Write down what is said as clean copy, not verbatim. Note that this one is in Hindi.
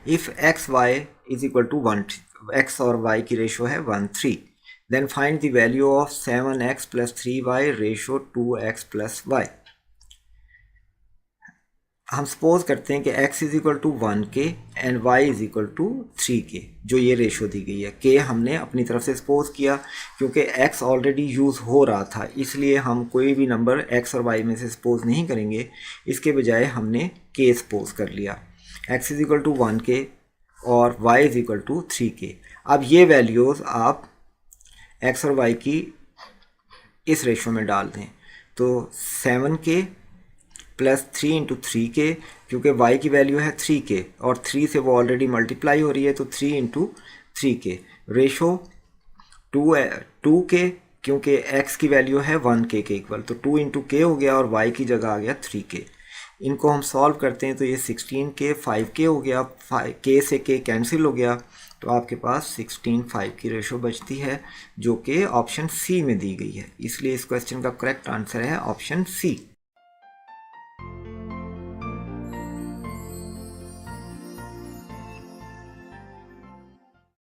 If x y is equal to 1, x और वाई की रेशो है 1:3, then find the value of 7x + 3y ratio 2x + y। हम सपोज करते हैं कि x is equal to 1k and y is equal to 3k, जो ये रेशो दी गई है। k हमने अपनी तरफ से सपोज किया, क्योंकि x ऑलरेडी यूज़ हो रहा था, इसलिए हम कोई भी नंबर x और y में से सपोज नहीं करेंगे, इसके बजाय हमने k सपोज कर लिया। x is equal to 1k और y is equal to 3k। अब ये वैल्यूज़ आप x और y की इस रेशो में डाल दें, तो 7k + 3 × 3k, क्योंकि y की वैल्यू है 3k और 3 से वो ऑलरेडी मल्टीप्लाई हो रही है, तो 3 × 3k रेशो 2k, क्योंकि x की वैल्यू है 1k के इक्वल, तो 2 × k हो गया और y की जगह आ गया 3k। इनको हम सॉल्व करते हैं तो ये 16k 5k हो गया, k से k कैंसिल हो गया, तो आपके पास 16:5 की रेशो बचती है, जो कि ऑप्शन सी में दी गई है। इसलिए इस क्वेश्चन का करेक्ट आंसर है ऑप्शन सी।